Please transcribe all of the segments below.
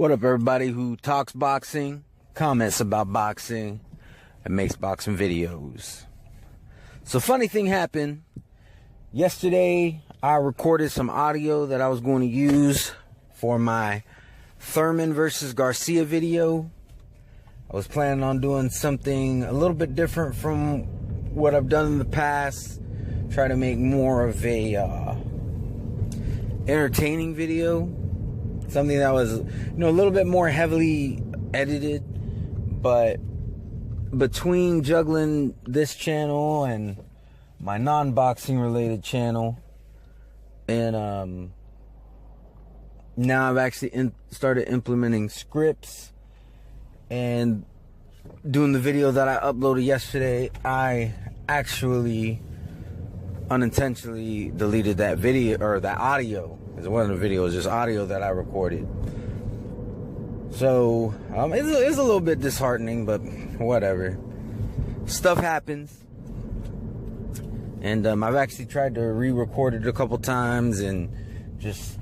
What up, everybody who talks boxing, comments about boxing, and makes boxing videos? So, funny thing happened. Yesterday, I recorded some audio that I was going to use for my Thurman versus Garcia video. I was planning on doing something a little bit different from what I've done in the past. Try to make more of a entertaining video. Something that was, a little bit more heavily edited. But between juggling this channel and my non-boxing related channel, and now I've actually started implementing scripts and doing the video that I uploaded yesterday, I actually unintentionally deleted that video, or that audio. It wasn't a video, it was just audio that I recorded. So it's a little bit disheartening, but whatever. Stuff happens. And I've actually tried to re-record it a couple times and just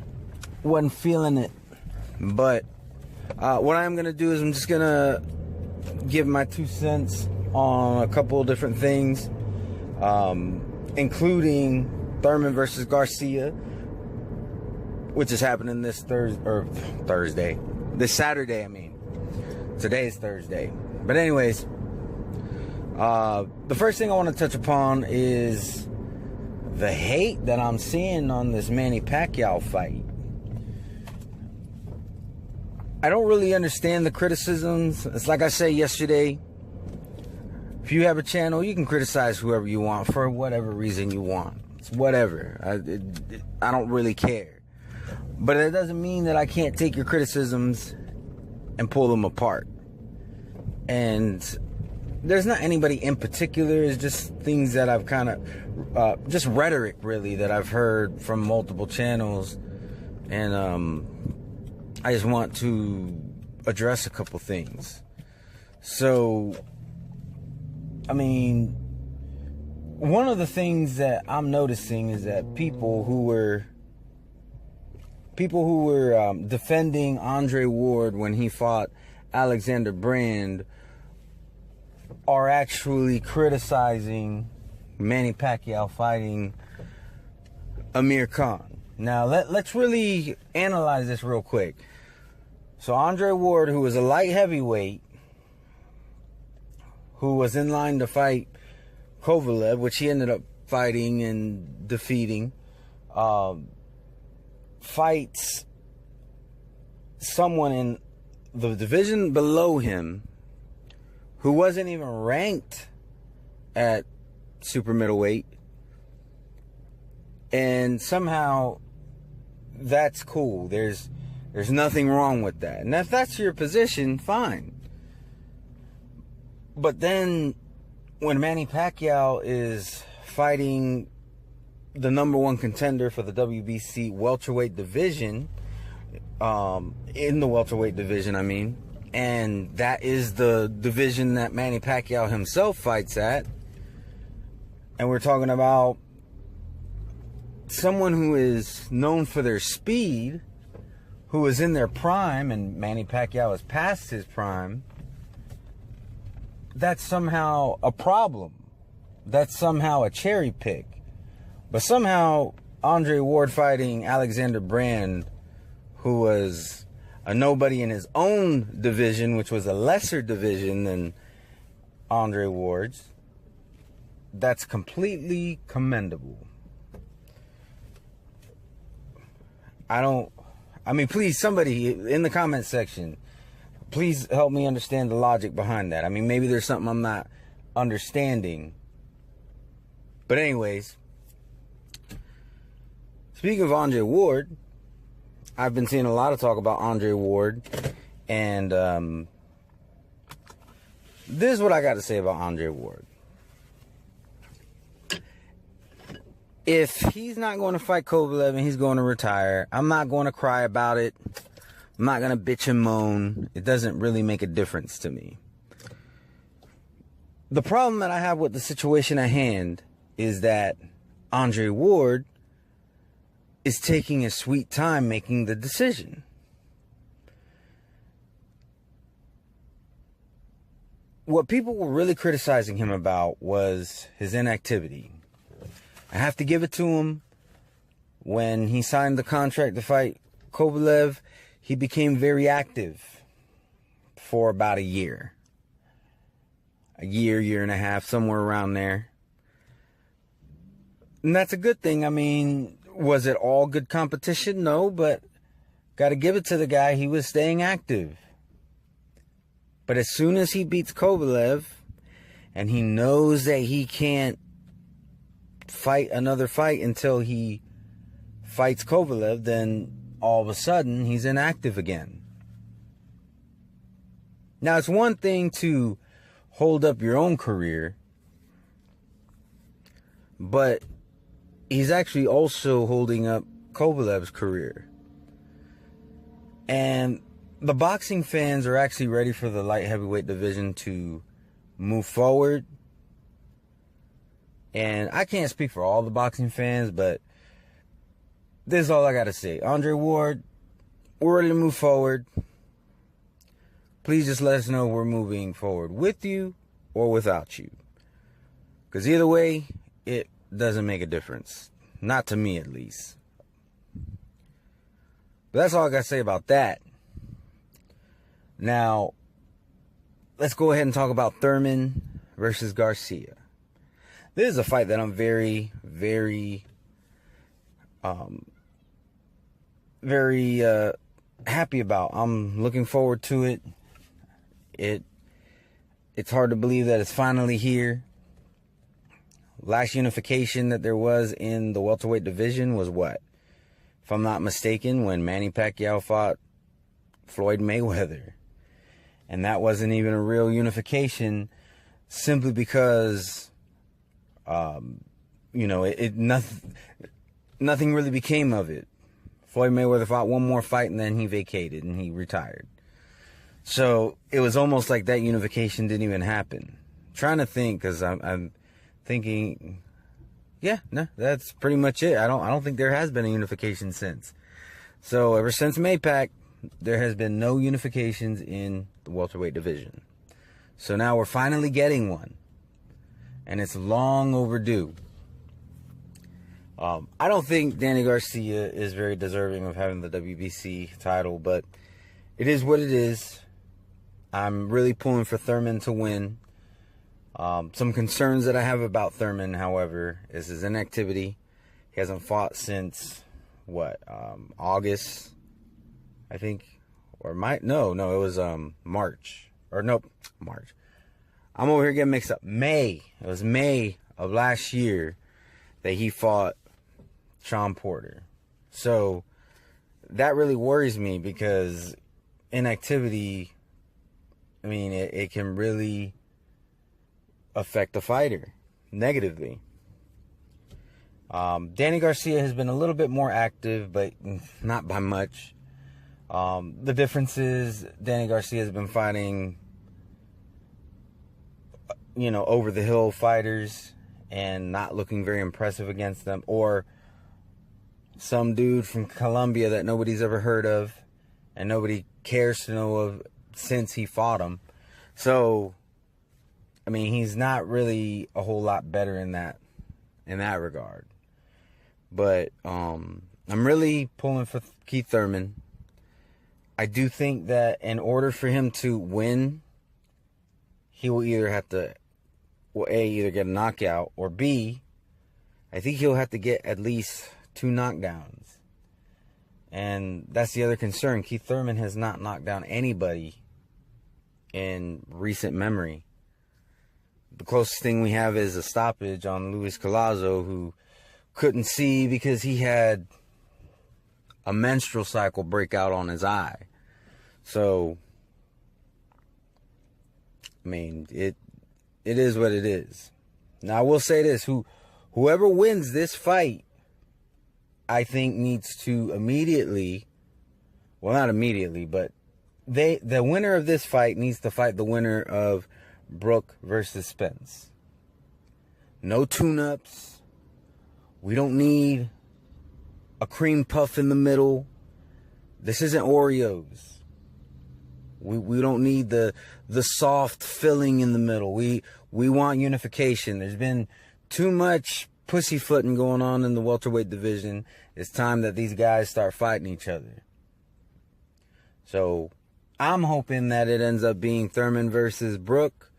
wasn't feeling it. But what I'm going to do is I'm just going to give my 2 cents on a couple of different things, including Thurman versus Garcia, which is happening this Thursday. This Saturday, I mean. Today is Thursday. But anyways, the first thing I want to touch upon is the hate that I'm seeing on this Manny Pacquiao fight. I don't really understand the criticisms. It's like I said yesterday. If you have a channel, you can criticize whoever you want for whatever reason you want. It's whatever. I don't really care. But it doesn't mean that I can't take your criticisms and pull them apart. And there's not anybody in particular. It's just things that I've kind of, just rhetoric really, that I've heard from multiple channels. And I just want to address a couple things. So, I mean, one of the things that I'm noticing is that people who were defending Andre Ward when he fought Alexander Brand are actually criticizing Manny Pacquiao fighting Amir Khan. Now, let's really analyze this real quick. So Andre Ward, who was a light heavyweight, who was in line to fight Kovalev, which he ended up fighting and defeating, fights someone in the division below him who wasn't even ranked at super middleweight, and somehow that's cool. There's nothing wrong with that. And if that's your position, fine. But then when Manny Pacquiao is fighting the number one contender for the WBC welterweight division, in the welterweight division, I mean, and that is the division that Manny Pacquiao himself fights at, and we're talking about someone who is known for their speed, who is in their prime, and Manny Pacquiao is past his prime, that's somehow a problem. That's somehow a cherry pick. But somehow Andre Ward fighting Alexander Brand, who was a nobody in his own division, which was a lesser division than Andre Ward's, that's completely commendable. Please, somebody in the comment section, please help me understand the logic behind that. I mean, maybe there's something I'm not understanding. But anyways, speaking of Andre Ward, I've been seeing a lot of talk about Andre Ward, and this is what I got to say about Andre Ward. If he's not going to fight Kovalev and he's going to retire, I'm not going to cry about it. I'm not going to bitch and moan. It doesn't really make a difference to me. The problem that I have with the situation at hand is that Andre Ward is taking his sweet time making the decision. what people were really criticizing him about was his inactivity. I have to give it to him. When he signed the contract to fight Kovalev, he became very active for about a year. Year and a half, somewhere around there. And that's a good thing. I mean, was it all good competition? No, but got to give it to the guy. He was staying active. But as soon as he beats Kovalev, and he knows that he can't fight another fight until he fights Kovalev, then all of a sudden he's inactive again. Now, it's one thing to hold up your own career, but he's actually also holding up Kovalev's career. And the boxing fans are actually ready for the light heavyweight division to move forward. And I can't speak for all the boxing fans, but this is all I got to say. Andre Ward, we're ready to move forward. Please just let us know we're moving forward with you or without you. Because either way, it doesn't make a difference. Not to me, at least. But that's all I got to say about that. Now, let's go ahead and talk about Thurman versus Garcia. This is a fight that I'm very happy about. I'm looking forward to it. It's hard to believe that it's finally here. Last unification that there was in the welterweight division was what? If I'm not mistaken, when Manny Pacquiao fought Floyd Mayweather. And that wasn't even a real unification, simply because, nothing really became of it. Floyd Mayweather fought one more fight and then he vacated and he retired. So it was almost like that unification didn't even happen. I'm trying to think, because I'm thinking, yeah, no, that's pretty much it. I don't think there has been a unification since. So ever since Maypac, there has been no unifications in the welterweight division. So now we're finally getting one. And it's long overdue. I don't think Danny Garcia is very deserving of having the WBC title, but it is what it is. I'm really pulling for Thurman to win. Some concerns that I have about Thurman, however, is his inactivity. He hasn't fought since, August, I think, or it was March. March. I'm over here getting mixed up. May. It was May of last year that he fought Sean Porter. So that really worries me, because inactivity, it can really affect the fighter negatively. Danny Garcia has been a little bit more active, but not by much. The difference is Danny Garcia has been fighting, over the hill fighters and not looking very impressive against them, or some dude from Colombia that nobody's ever heard of and nobody cares to know of since he fought him. So, he's not really a whole lot better in that regard. But I'm really pulling for Keith Thurman. I do think that in order for him to win, he will either have to, either get a knockout, or B, I think he'll have to get at least 2 knockdowns. And that's the other concern. Keith Thurman has not knocked down anybody in recent memory. The closest thing we have is a stoppage on Luis Collazo, who couldn't see because he had a menstrual cycle breakout on his eye. So, it is what it is. Now, I will say this. Whoever wins this fight, I think, needs to immediately, not immediately, but the winner of this fight needs to fight the winner of Brooke versus Spence. No tune-ups. We don't need a cream puff in the middle. This isn't Oreos. We don't need the soft filling in the middle. We want unification. There's been too much pussyfooting going on in the welterweight division. It's time that these guys start fighting each other. So I'm hoping that it ends up being Thurman versus Brook,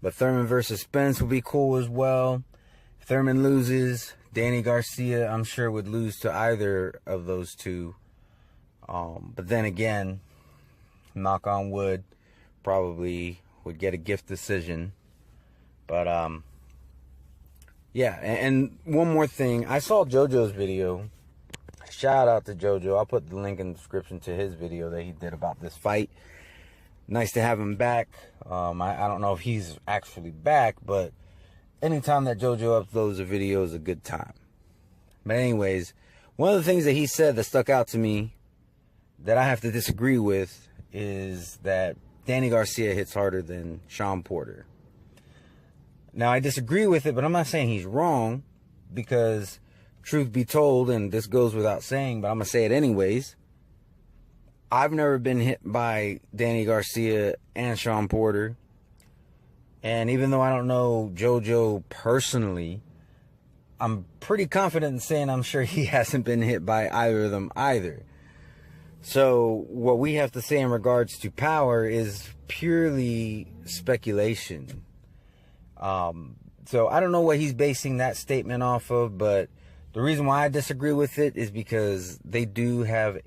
but Thurman versus Spence will be cool as well. If Thurman loses, Danny Garcia, I'm sure, would lose to either of those two. But then again, knock on wood, probably would get a gift decision. But yeah, and one more thing, I saw JoJo's video. Shout out to JoJo. I'll put the link in the description to his video that he did about this fight. Nice to have him back. I don't know if he's actually back, but anytime that JoJo uploads a video is a good time. But anyways, one of the things that he said that stuck out to me that I have to disagree with is that Danny Garcia hits harder than Sean Porter. Now, I disagree with it, but I'm not saying he's wrong, because truth be told, and this goes without saying, but I'm going to say it anyways, I've never been hit by Danny Garcia and Sean Porter. And even though I don't know JoJo personally, I'm pretty confident in saying I'm sure he hasn't been hit by either of them either. So what we have to say in regards to power is purely speculation. So I don't know what he's basing that statement off of, but the reason why I disagree with it is because they do have,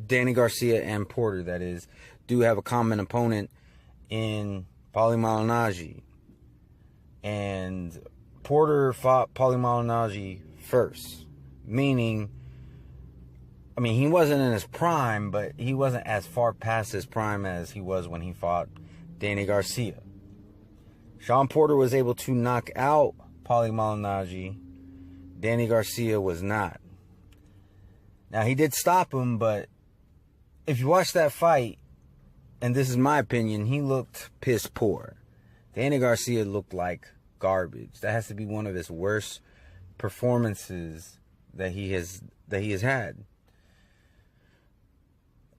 Danny Garcia and Porter, that is, do have a common opponent in Paulie Malignaggi. And Porter fought Paulie Malignaggi first, meaning, I mean, he wasn't in his prime, but he wasn't as far past his prime as he was when he fought Danny Garcia. Sean Porter was able to knock out Paulie Malignaggi. Danny Garcia was not. Now, he did stop him, but if you watch that fight, and this is my opinion, he looked piss poor. Danny Garcia looked like garbage. That has to be one of his worst performances that he has had.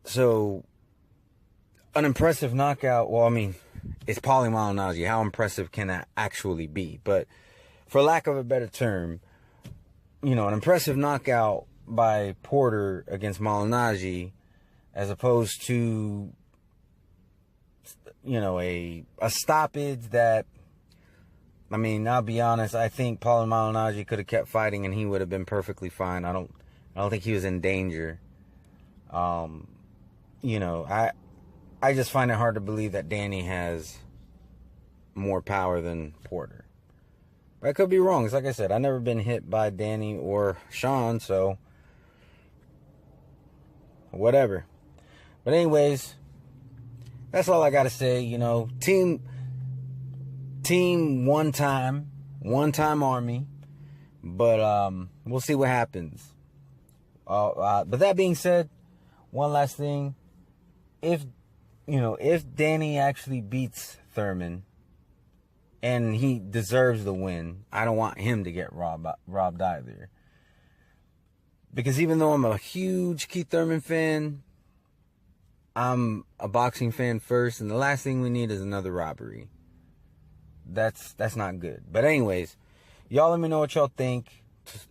So, an impressive knockout, well, I mean, it's Paulie Malignaggi. How impressive can that actually be? But for lack of a better term, you know, an impressive knockout by Porter against Malignaggi, as opposed to, you know, a stoppage that, I mean, I'll be honest, I think Paulie Malignaggi could have kept fighting and he would have been perfectly fine. I don't think he was in danger. You know, I just find it hard to believe that Danny has more power than Porter. But I could be wrong. It's like I said, I've never been hit by Danny or Sean, so whatever. But anyways, that's all I got to say. You know, team one time army. But we'll see what happens. But that being said, one last thing. If Danny actually beats Thurman and he deserves the win, I don't want him to get robbed either. Because even though I'm a huge Keith Thurman fan, I'm a boxing fan first, and the last thing we need is another robbery. That's not good. But anyways, y'all let me know what y'all think.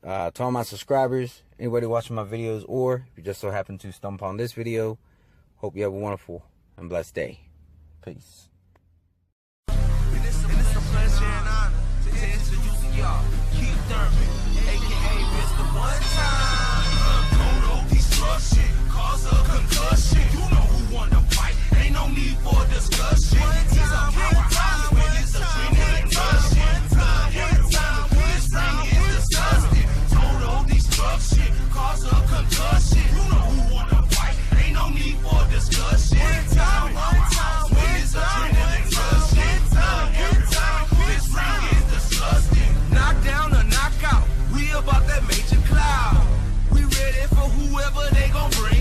To all my subscribers, anybody watching my videos, or if you just so happen to stumble on this video, hope you have a wonderful and blessed day. Peace. And it's a pleasure and honor to introduce y'all Keith Thurman, aka Mr. One Time. Don't know destruction, cause a concussion. You know who won the fight, ain't no need for discussion. He's a powerhouse when it's a training discussion. This ring is disgusting. Total destruction, cause a concussion. You know who won the fight, ain't no need for discussion. When it's a training discussion. This ring is disgusting. Knock down or knock out, we about that major cloud. We ready for whoever they gon' bring.